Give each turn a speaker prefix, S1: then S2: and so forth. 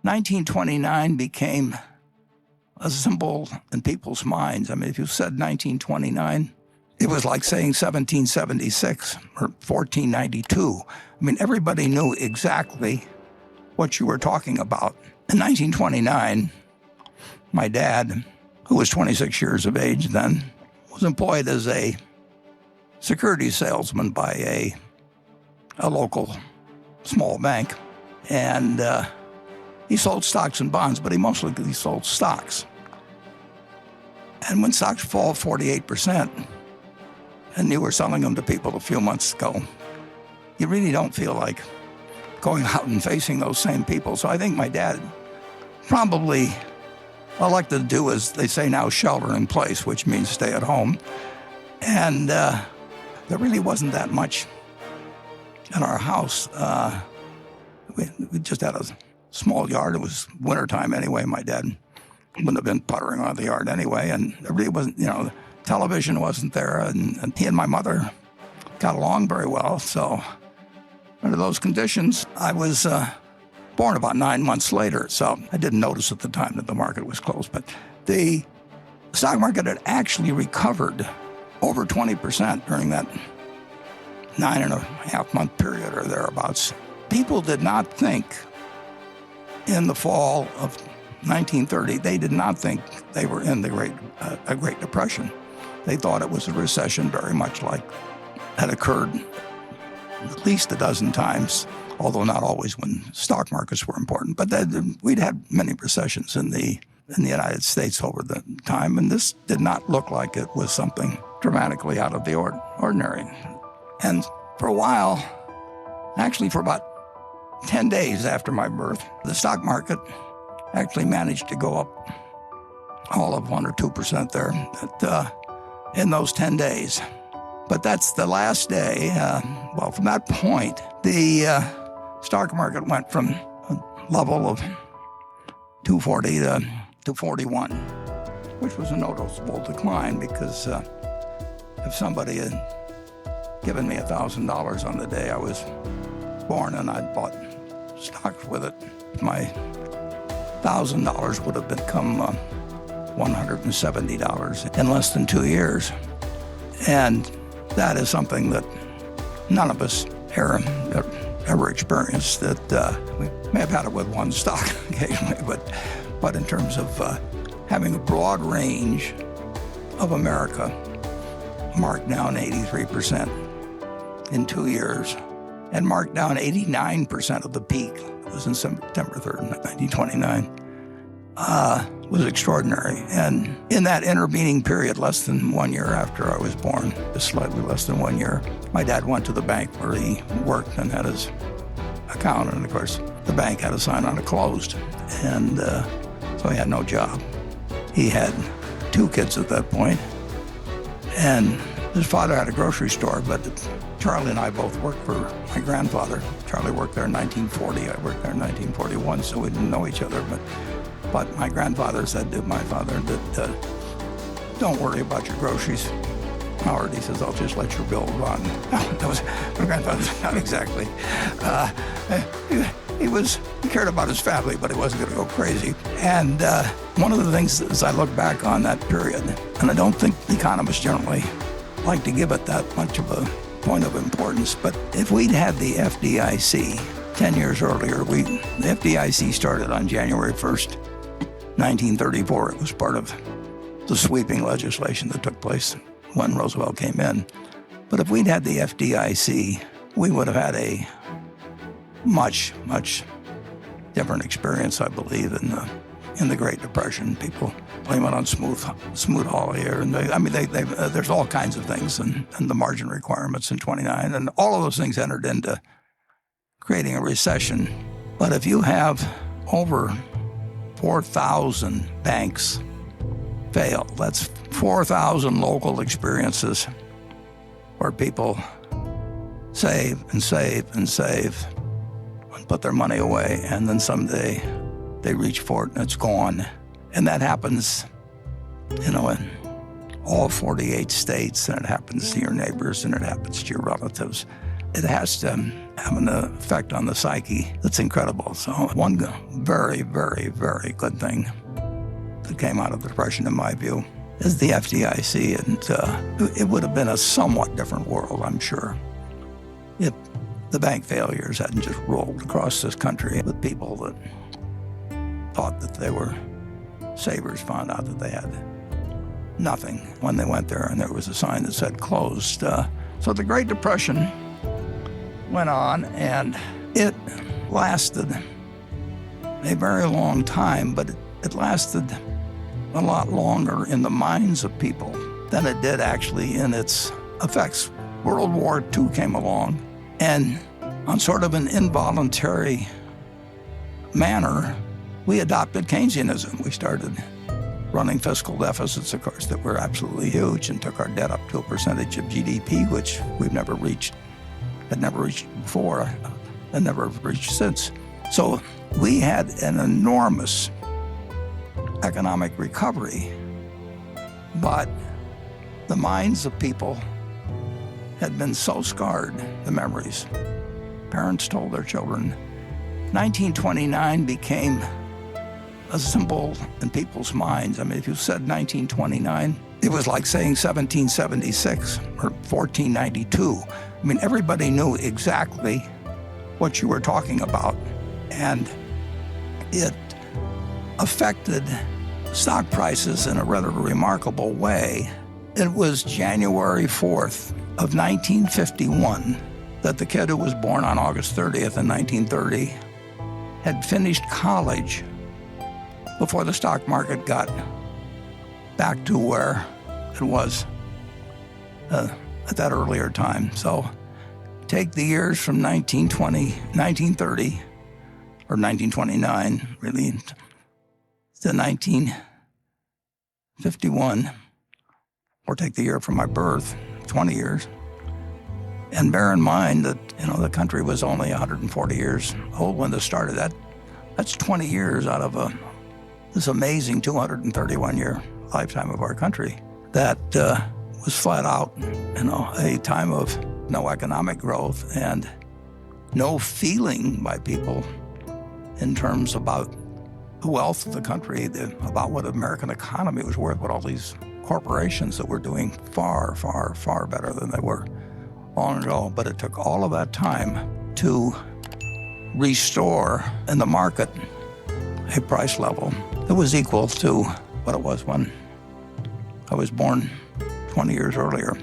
S1: 1929 became a symbol in people's minds. I mean, if you said 1929, it was like saying 1776 or 1492. I mean, everybody knew exactly what you were talking about. In 1929, my dad, who was 26 years of age then, was employed as a security salesman by a local small bank. And he sold stocks and bonds, but he sold stocks. And when stocks fall 48%, and you were selling them to people a few months ago, you really don't feel like going out and facing those same people. So I think my dad probably elected to do, as they say now, shelter in place, which means stay at home. And there really wasn't that much in our house. We just had a small yard. It was wintertime anyway. My dad wouldn't have been puttering around the yard anyway. And there really wasn't, television wasn't there. And he and my mother got along very well. So under those conditions, I was born about 9 months later. So I didn't notice at the time that the market was closed. But the stock market had actually recovered over 20% during that 9.5-month period or thereabouts. People did not think in the fall of 1930, they did not think they were in a Great Depression. They thought it was a recession, very much like had occurred at least a dozen times, although not always when stock markets were important. But we'd had many recessions in the United States over the time, and this did not look like it was something dramatically out of the ordinary. And for a while, actually for about 10 days after my birth, the stock market actually managed to go up all of 1 or 2% there in those 10 days. But that's the last day. From that point, the stock market went from a level of 240 to 241, which was a noticeable decline because if somebody had given me $1,000 on the day I was born and I'd bought stocks with it, my $1,000 would have become $170 in less than 2 years. And that is something that none of us ever experienced. That we may have had it with one stock occasionally, but in terms of having a broad range of America marked down 83% in 2 years, and marked down 89% of the peak. It was in September 3rd, 1929. Was extraordinary. And in that intervening period, less than 1 year after I was born, just slightly less than 1 year, my dad went to the bank where he worked and had his account. And of course, the bank had a sign on it closed. And so he had no job. He had 2 kids at that point. And his father had a grocery store, but Charlie and I both worked for my grandfather. Charlie worked there in 1940. I worked there in 1941, so we didn't know each other. But my grandfather said to my father that, don't worry about your groceries, Howard. He says, I'll just let your bill run. That was my grandfather. Not exactly. He cared about his family, but he wasn't going to go crazy. And one of the things as I look back on that period, and I don't think economists generally like to give it that much of a point of importance, but if we'd had the FDIC 10 years earlier, the FDIC started on January 1st, 1934. It was part of the sweeping legislation that took place when Roosevelt came in. But if we'd had the FDIC, we would have had a much, much different experience, I believe, in the Great Depression. People blame it on Smoot-Hawley, and there's all kinds of things, and the margin requirements in 29, and all of those things entered into creating a recession. But if you have over 4,000 banks fail, that's 4,000 local experiences where people save and save and save and put their money away, and then someday they reach for it and it's gone. And that happens, in all 48 states, and it happens to your neighbors, and it happens to your relatives. it has to have an effect on the psyche that's incredible. So one very, very, very good thing that came out of the Depression, in my view, is the FDIC. And it would have been a somewhat different world, I'm sure, if the bank failures hadn't just rolled across this country with people that thought that they were savers, found out that they had nothing when they went there, and there was a sign that said closed. So the Great Depression went on, and it lasted a very long time, but it lasted a lot longer in the minds of people than it did actually in its effects. World War II came along, and on sort of an involuntary manner, we adopted Keynesianism. We started running fiscal deficits, of course, that were absolutely huge, and took our debt up to a percentage of GDP, which we've never reached, had never reached before, and never reached since. So we had an enormous economic recovery, but the minds of people had been so scarred, the memories. Parents told their children. 1929 became a symbol in people's minds. I mean, if you said 1929, it was like saying 1776 or 1492. I mean, everybody knew exactly what you were talking about, and it affected stock prices in a rather remarkable way. It was January 4th of 1951 that the kid who was born on August 30th in 1930 had finished college before the stock market got back to where it was at that earlier time. So take the years from 1930, or 1929, really, to 1951, or take the year from my birth, 20 years, and bear in mind that, the country was only 140 years old when this started. That's 20 years out of this amazing 231-year lifetime of our country that was flat out, a time of no economic growth and no feeling by people in terms about the wealth of the country, about what the American economy was worth, what all these corporations that were doing far, far, far better than they were long ago. But it took all of that time to restore in the market a price level that was equal to what it was when I was born 20 years earlier.